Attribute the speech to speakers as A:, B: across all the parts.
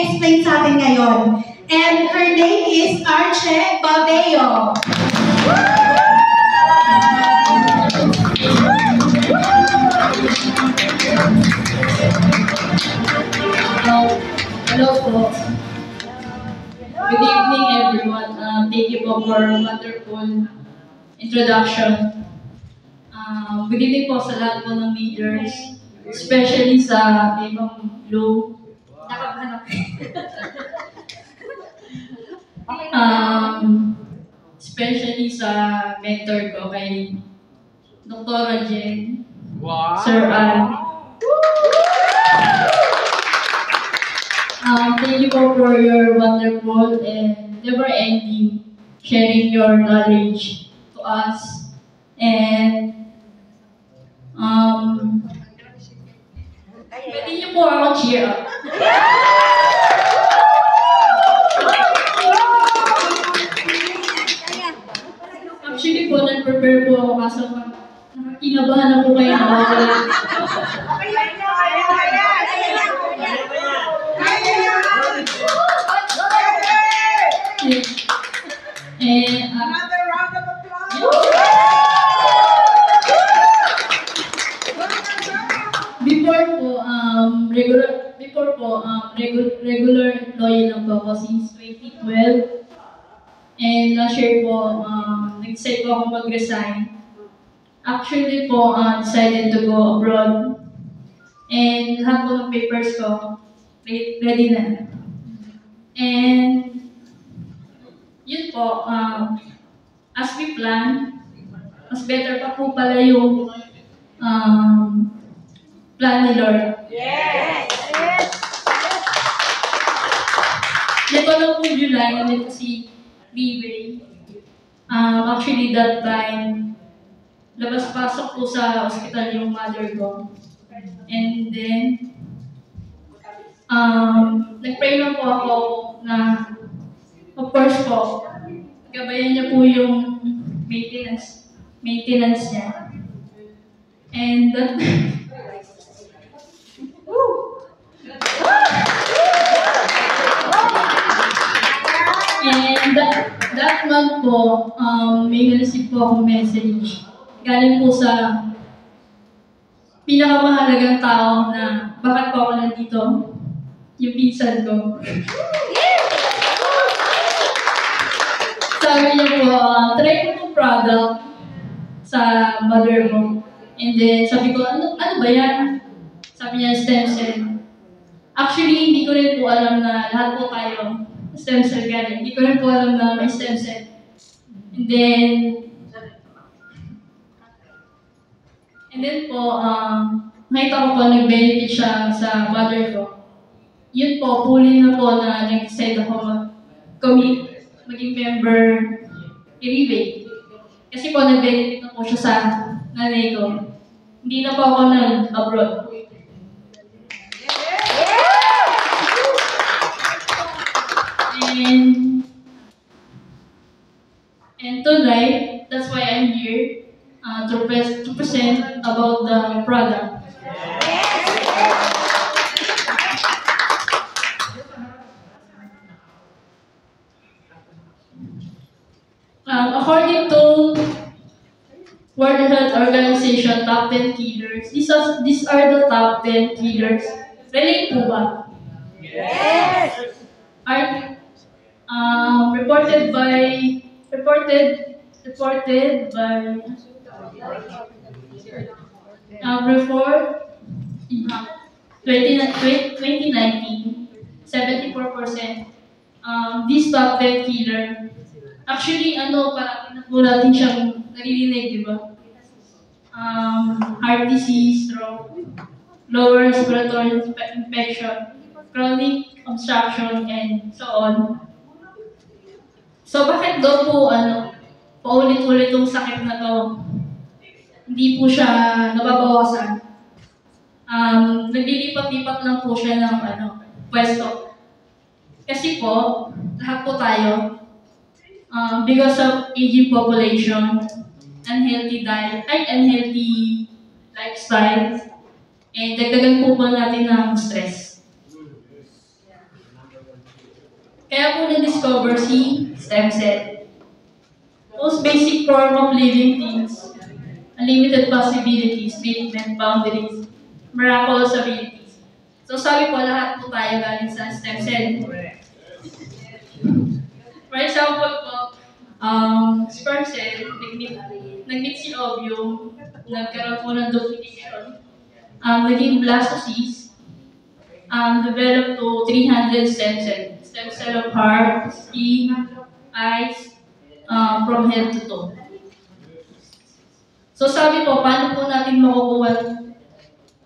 A: mag-explain sa atin ngayon. And her name is Arche Babeo.
B: Hello po. Good evening everyone. Thank you po for a wonderful introduction. Good evening po sa lahat po ng leaders, especially sa ibang Blue. Nakabahan ako. Especially sa mentor ko kay Dr. Jen, wow. Sir Al. Thank you po for your wonderful and never-ending sharing your knowledge to us. And pwede niyo po ako cheer up. Actually po, nag-prepare po ako kaso nakakinabahan na po kayo na ako.
C: Another round of applause.
B: Regular employee lang po ako since 2012. And last year po, nag-decide po ako mag-resign. Actually po, decided to go abroad. And lahat po ng papers ko, ready na. And yun po, as we plan, mas better pa po pala yung plan ni Lord.
C: Yes!
B: Ito lang po July, namin kasi B-Way. Actually that time, labas-pasok po sa hospital yung mother ko. And then, nag-pray lang po ako na, of course po, gabayan niya po yung maintenance niya. And that, and that month po, may na-receive po akong message. Galing po sa pinakamahalagang tao na bakit po ako nandito, yung pinsan ko. Sabi niya po, try ko itong product sa mother mo. And then sabi ko, ano ba yan? Sabi niya, stem cell. Actually, hindi ko rin po alam na lahat po tayo stem cell galing. Hindi ko rin po alam na may stem cell. And then po, nakita ko po nag-benefit siya sa mother ko. Yun po, puli na po na nag-decide ako maging member i-rebate. Kasi po nag-benefit na po siya sa nanay ko. Hindi na po ako nag-abroad. And tonight, that's why I'm here to present about the product. According to World Health Organization Top 10 Killers, these are the top 10 killers. Relate po ba?
C: Yes!
B: Are reported by report in 2019, 74%. This top 10 killer. Actually, parang po natin siyang naririnig, di ba? Heart disease, stroke, lower respiratory infection, chronic obstruction, and so on. So, bakit daw po, paulit-ulit itong sakit na to, hindi po siya nababawasan? Naglilipat-lipat lang po siya ng, pwesto. Kasi po, lahat po tayo, because of aging population, unhealthy diet, unhealthy lifestyle, and dagdagan po natin ng stress. Kaya po na-discover si stem cell. Most basic form of living things, unlimited possibilities, treatment boundaries, miraculous abilities. So sabi po, lahat po tayo galing sa stem cell. For example po, sperm cell, nag-meet si ovum, nagkaroon po ng duplication, naging blastocyst, developed to 300 stem cell. Stem cell of heart, skin, eyes, from head to toe. So sabi po, paano po natin makukuha?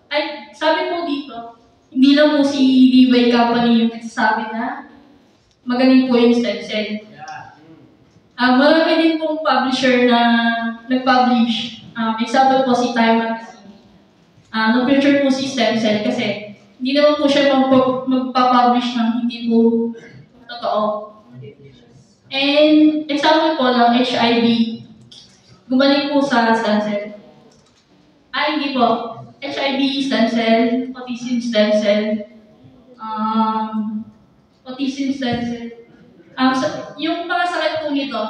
B: Ay, sabi po dito, hindi lang po si DY Company yung nagsasabi na magaling po yung stem cell. Marami din pong publisher na nag-publish. Example po si Time Magazine. Nag-feature po si stem cell kasi hindi naman po siya magpa-publish ng hindi po totoo. And example po ng HIV, gumaling po sa stem cell. Hindi po. HIV stem cell, autism stem cell, autism stem cell. Yung mga sakit po nito,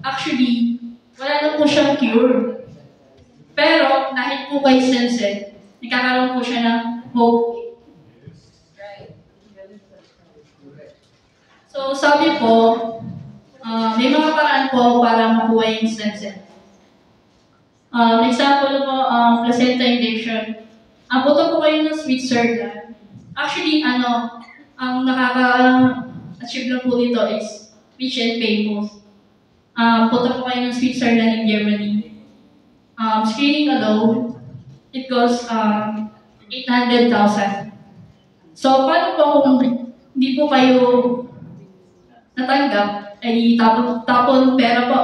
B: actually, wala na po siyang cure. Pero, dahil po kay stem cell, nagkakaroon po siya ng hope. So, sabi po, may mga paraan po para makuha yung stem cell. Example po, placenta injection. Punta po kayo ng Switzerland. Actually, ang nakaka-achieve lang po dito is rich and famous. Punta po kayo ng Switzerland in Germany. Screening alone, it costs 800,000. So, paano po kung hindi po kayo natanggap, ay tapon pera po.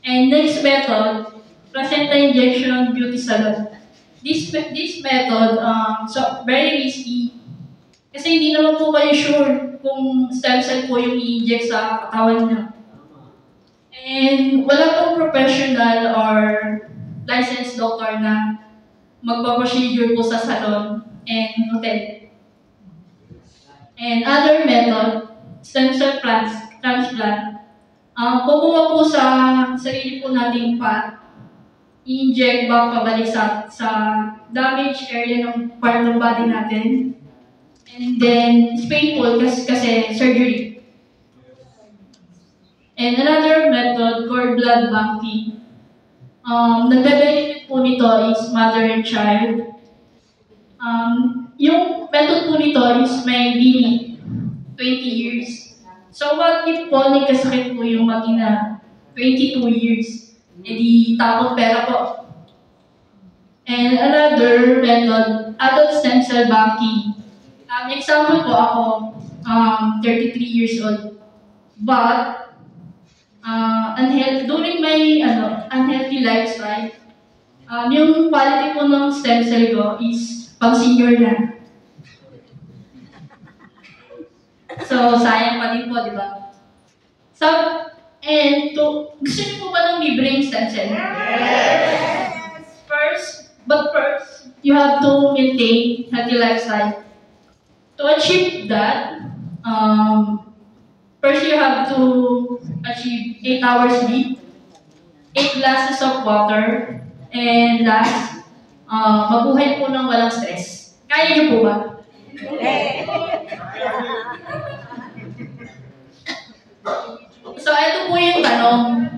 B: And next method, placenta injection beauty salon. This method, so very risky. Kasi hindi naman po kayo sure kung stem cell po yung i-inject sa katawan niyo. And wala pong professional or licensed doctor na magpa-procedure po sa salon and hotel. And other method, stem cell transplant. Kukuha po sa sarili po nating fat, i-inject back pabalik sa damaged area ng part ng body natin. And then, it's painful kasi surgery. And another method, cord blood banking. Nagbe-benefit po nito is mother and child. Yung method po nito is may limit, 20 years. So what if po nagkasakit po yung mag-ina, 22 years, edi tapon pera po. And another method, adult stem cell banking. Example po ako, 33 years old. But, during my unhealthy lifestyle, yung quality po ng stem cell ko is pang senior na. So, sayang pa din po, di ba? So, gusto niyo po ba ng libreng stem cell?
C: Yes!
B: First, you have to maintain healthy lifestyle. To achieve that, first you have to achieve 8 hours sleep, 8 glasses of water, and last, mabuhay po ng walang stress. Kaya niyo po ba? So, ito po yung tanong.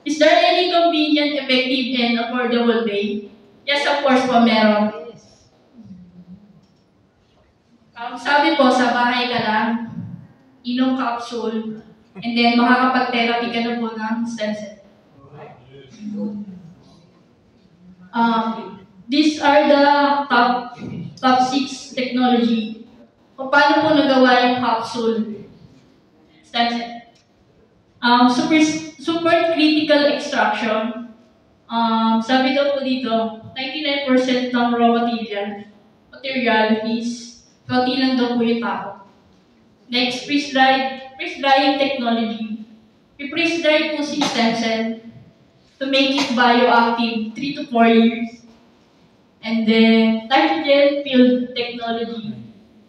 B: Is there any convenient, effective, and affordable way? Yes, of course po, meron. Sabi po, sa bahay ka lang, inom capsule, and then makakapag-therapy ka na po ng stem cell. These are the top 6 technology. Kung paano po nagawa yung capsule stem cell. Super critical extraction. Sabi daw po dito, 99% ng raw material is konti lang daw po yung tao. Next, freeze-drying technology. I-freeze-dry po si stem cell to make it bioactive 3 to 4 years. And then, nitrogen-filled technology.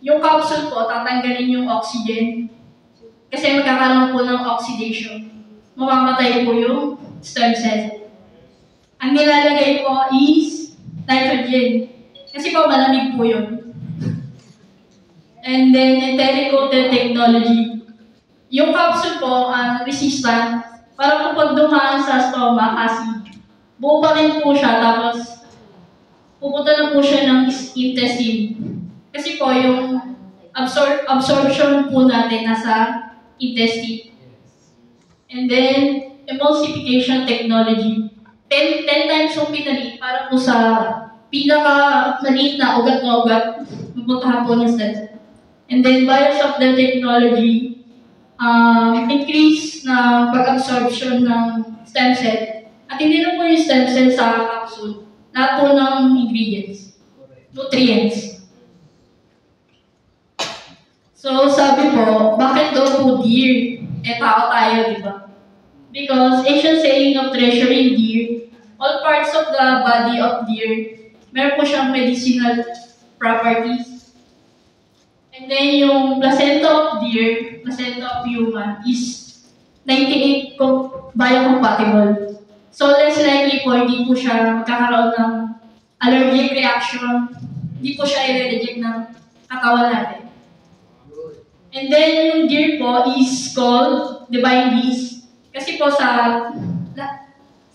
B: yung capsule po, tatanggalin yung oxygen. Kasi magkakaroon po ng oxidation. Mamamatay po yung stem cell. Ang nilalagay po is nitrogen. Kasi po malamig po yun. And then, enteric-coated technology. Yung capsule po, resistant, para po pag dumaan sa stomach, acid, buo pa rin po siya, tapos pupunta na po siya ng intestine. Kasi po, yung absorption po natin nasa intestine. And then, emulsification technology. 10 times yung pinali para po sa pinaka-maliit na ugat na ugat, mapuntahan po ng stem cell. And then, bios of the technology, increase na pag-absorption ng stem cell. At hindi na po yung stem cell sa capsule. Lahat po ng ingredients, nutrients. So, sabi po, bakit daw po deer? Tao tayo, di ba? Because ancient saying of treasure in deer, all parts of the body of deer, meron po siyang medicinal properties. And then yung placenta of deer, placenta of human, is 98 biocompatible. So less likely po, hindi po siya magkakaroon ng allergic reaction, hindi po siya i-reject ng katawan natin. And then yung deer po is called divine beast. Kasi po sa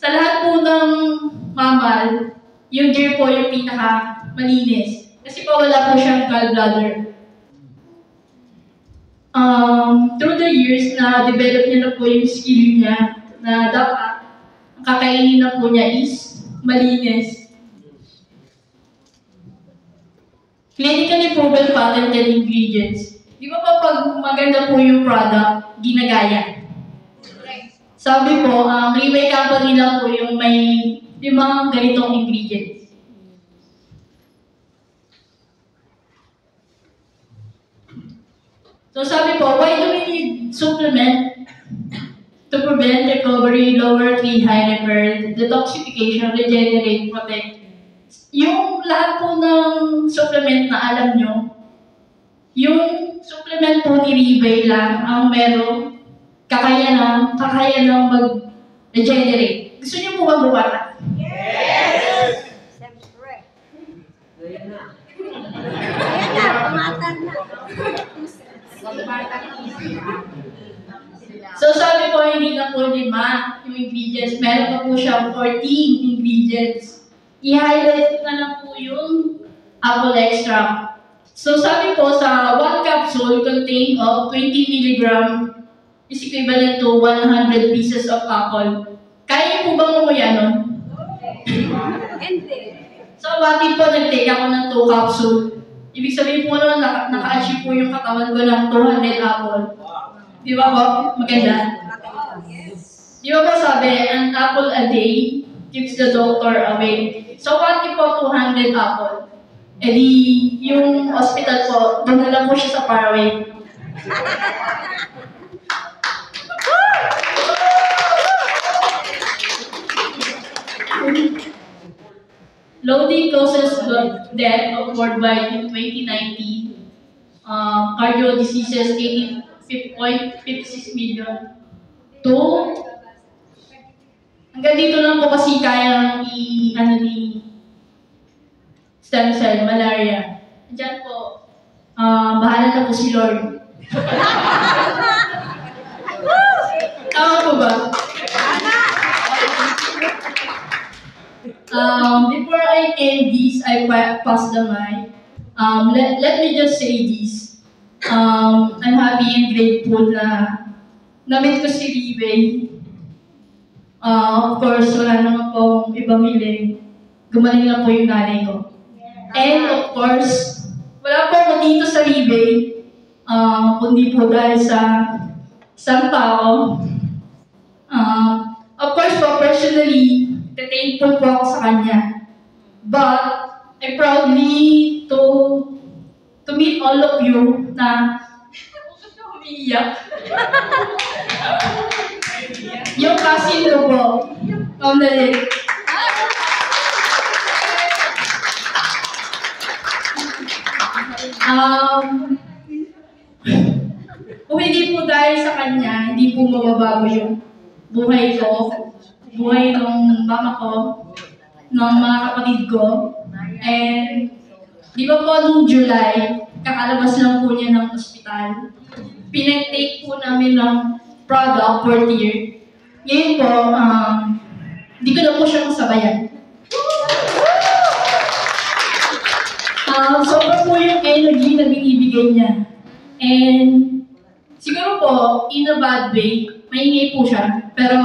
B: lahat po ng mammal, yung deer po yung pinaka malinis. Kasi po wala po siyang gallbladder. Through the years na develop niya na po yung skill niya na dapat ang kakainin na po niya is malinis. Clinically proven patented ingredients. Di ba pa pag maganda po yung product, ginagaya? Sabi po, ang Riway Company lang po yung may 5 ganitong ingredients. So sabi po, why do we need supplement to prevent recovery, lower tree high repair, detoxification, regenerate, protect? Yung lahat po ng supplement na alam nyo, yung supplement po ni Riway lang ang merong kakayanang mag-regenerate. Gusto niyo po ba bumata?
C: Yes! Siyempre. Ayan na. Bumatan na.
B: So sabi po, hindi na po 5 yung ingredients. Meron pa po siya 14 ingredients. I-highlight na lang po yung apple extract. So sabi po, sa 1 capsule contain of 20 mg is equivalent to 100 pieces of apple. Kaya niyo po ba mumuya nun?
C: Hindi.
B: So bakit po nag-take ako ng 2 capsule? Ibig sabihin po nun, naka-achieve po yung katawan ko ng 200 apple. Di ba po? Maganda. Di ba po sabi, an apple a day keeps the doctor away. So bakit po 200 apple? E di, yung hospital po, doon na lang po siya sa Paraguay. Loading causes death of worldwide in 2019. Cardio diseases 18.56 million. Hanggang dito lang po kasi kaya ni stem cell, malaria. Diyan po, bahala na po si Lord. Tama po ba? Before I end this, I pass the mic. Let me just say this. I'm happy and grateful na na-meet ko si Riway. Of course, wala naman pong ibang hiling. Gumaling lang po yung nanay ko. And of course, wala po ako dito sa Riway, kundi po dahil sa isang tao. Of course po, personally, thankful po ako sa kanya. But, I proudly to meet all of you na umiiyak. Yung cousin ko po, Ma'am Nalit. Kung hindi po dahil sa kanya, hindi po mababago yung buhay ko, buhay ng mama ko, ng mga kapatid ko. And di ba po nung July, kakalabas lang po niya ng ospital. Pinag-take po namin ng product for year. Ngayon po, di ko na po siya masabayan. Sobra po yung energy na binibigay niya. And siguro po, in a bad way, maingay po siya. Pero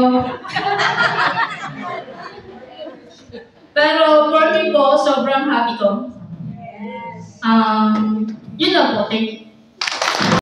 B: for me po, sobrang happy ko. Yun lang po. Thank you.